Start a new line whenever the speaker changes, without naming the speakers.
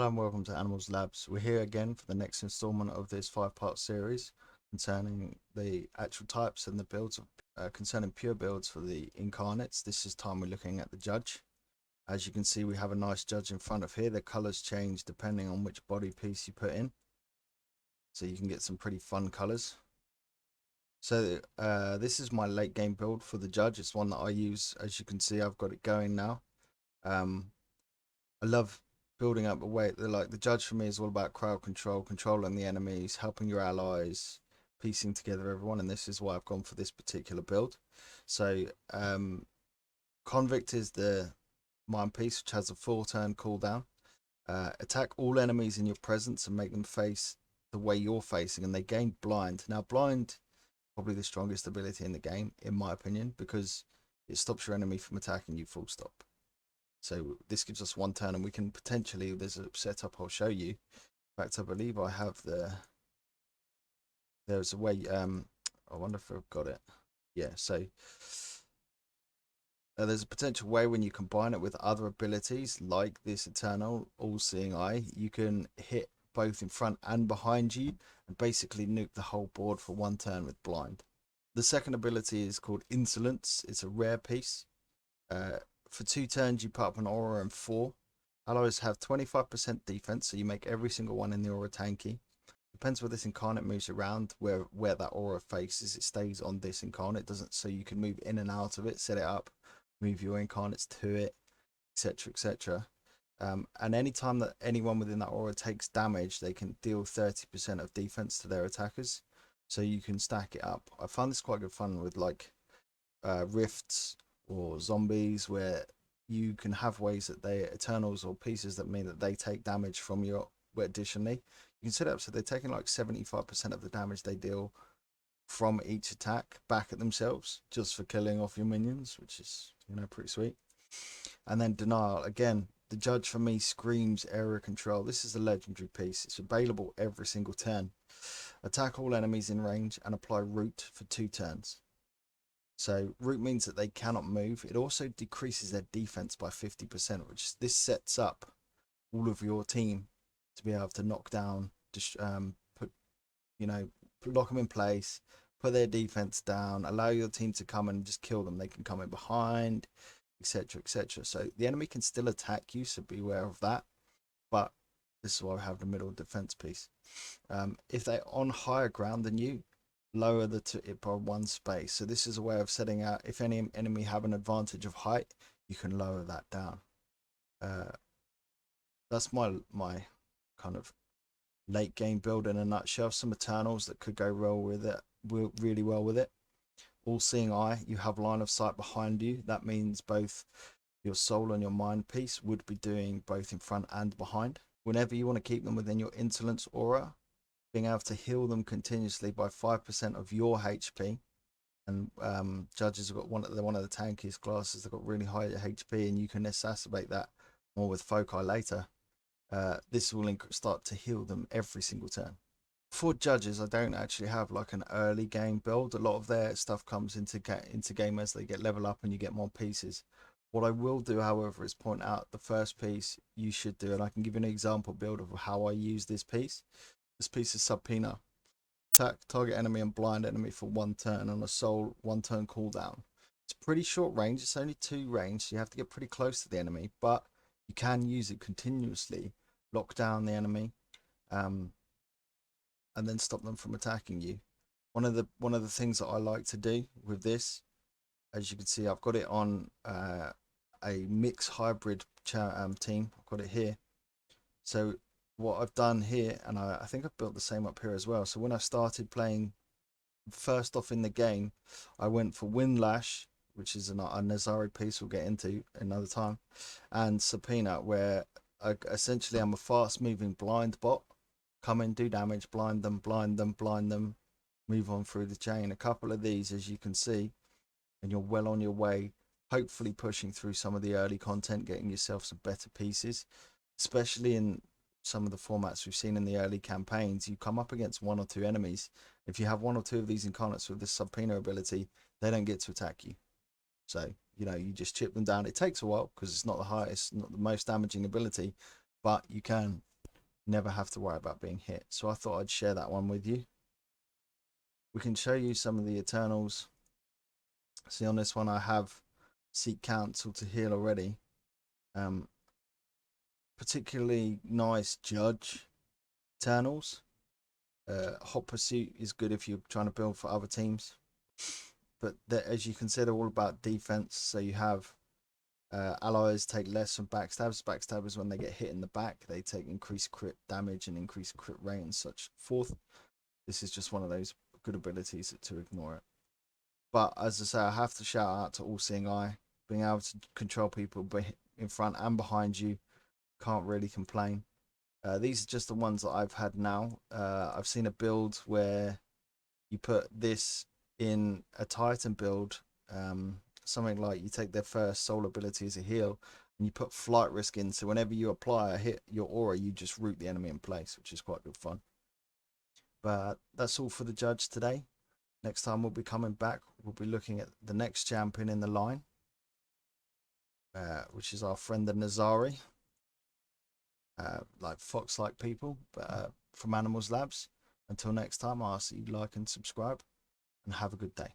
Hello and welcome to Animals Labs. We're here again for the next installment of this 5-part series concerning the actual types and the builds of concerning pure builds for the Incarnates. This is time we're looking at the Judge. As you can see, we have a nice Judge in front of here. The colors change depending on which body piece you put in, so you can get some pretty fun colors. So this is my late game build for the Judge. It's one that I use. As you can see, I've got it going now. I love building up a way. Like the Judge for me is all about crowd control, controlling the enemies, helping your allies, piecing together everyone, and this is why I've gone for this particular build. So Convict is the mind piece, which has a 4-turn cooldown. Attack all enemies in your presence and make them face the way you're facing, and they gain blind. Now blind, probably the strongest ability in the game, in my opinion, because it stops your enemy from attacking you full stop. So this gives us 1 turn, and we can potentially, there's a setup I'll show you. In fact, I believe I have there's a way, I wonder if I've got it. Yeah, so there's a potential way when you combine it with other abilities, like this Eternal All-Seeing Eye, you can hit both in front and behind you, and basically nuke the whole board for 1 turn with blind. The second ability is called Insolence. It's a rare piece. For 2 turns, you put up an aura and 4. Allies have 25% defense, so you make every single one in the aura tanky. Depends where this incarnate moves around, where that aura faces. It stays on this incarnate, doesn't, so you can move in and out of it, set it up, move your incarnates to it, etc., etc. And anytime that anyone within that aura takes damage, they can deal 30% of defense to their attackers. So you can stack it up. I find this quite good fun with like rifts or zombies, where you can have ways that they Eternals or pieces that mean that they take damage from your, additionally you can set it up so they're taking like 75% of the damage they deal from each attack back at themselves, just for killing off your minions, which is, you know, pretty sweet. And then Denial, again, the Judge for me screams area control. This is a legendary piece. It's available every single turn. Attack all enemies in range and apply root for 2 turns. So root means that they cannot move. It also decreases their defense by 50%, which this sets up all of your team to be able to knock down, put, you know, lock them in place, put their defense down, allow your team to come and just kill them. They can come in behind, etc., etc. So the enemy can still attack you, so beware of that. But this is why we have the middle defense piece. If they're on higher ground than you, lower it by 1 space. So this is a way of setting out, if any enemy have an advantage of height, you can lower that down. That's my kind of late game build in a nutshell. Some Eternals that could go well with it, really well with it. All-Seeing Eye, you have line of sight behind you. That means both your soul and your mind piece would be doing both in front and behind. Whenever you want to keep them within your Insolence aura, being able to heal them continuously by 5% of your HP. And Judges have got one of the tankiest classes. They've got really high HP, and you can exacerbate that more with Foci later. This will start to heal them every single turn. For Judges, I don't actually have like an early game build. A lot of their stuff comes into game as they get level up and you get more pieces. What I will do, however, is point out the first piece you should do, and I can give you an example build of how I use this piece. This piece is Subpoena. Attack target enemy and blind enemy for 1 turn on a soul 1 turn cooldown. It's pretty short range. It's only 2 range, so you have to get pretty close to the enemy, but you can use it continuously, lock down the enemy, and then stop them from attacking you. One of the things that I like to do with this, as you can see, I've got it on a mix hybrid team. I've got it here. So what I've done here, and I think I've built the same up here as well. So when I started playing first off in the game, I went for Windlash, which is a Nazari piece we'll get into another time, and Subpoena, where essentially I'm a fast moving blind bot. Come in, do damage, blind them, blind them, blind them, move on through the chain. A couple of these, as you can see, and you're well on your way, hopefully pushing through some of the early content, getting yourself some better pieces, especially in some of the formats we've seen in the early campaigns. You come up against 1 or 2 enemies. If you have 1 or 2 of these incarnates with this Subpoena ability, they don't get to attack you. So, you know, you just chip them down. It takes a while because it's not the highest, not the most damaging ability, but you can never have to worry about being hit. So I thought I'd share that one with you. We can show you some of the Eternals. See, on this one I have Seek Counsel to heal already. Particularly nice Judge Eternals. Hot Pursuit is good if you're trying to build for other teams. But as you consider, all about defense. So you have allies take less from backstabs. Backstabbers, when they get hit in the back, they take increased crit damage and increased crit rate and such forth. This is just one of those good abilities to ignore it. But as I say, I have to shout out to All Seeing Eye. Being able to control people in front and behind you, can't really complain. These are just the ones that I've had now. I've seen a build where you put this in a Titan build, something like you take their first soul ability as a heal, and you put flight risk in, so whenever you apply a hit your aura, you just root the enemy in place, which is quite good fun. But that's all for the Judge today. Next time we'll be coming back, we'll be looking at the next champion in the line, which is our friend the Nazari. Like fox-like people, but from Animals Labs. Until next time, I ask that you like and subscribe, and have a good day.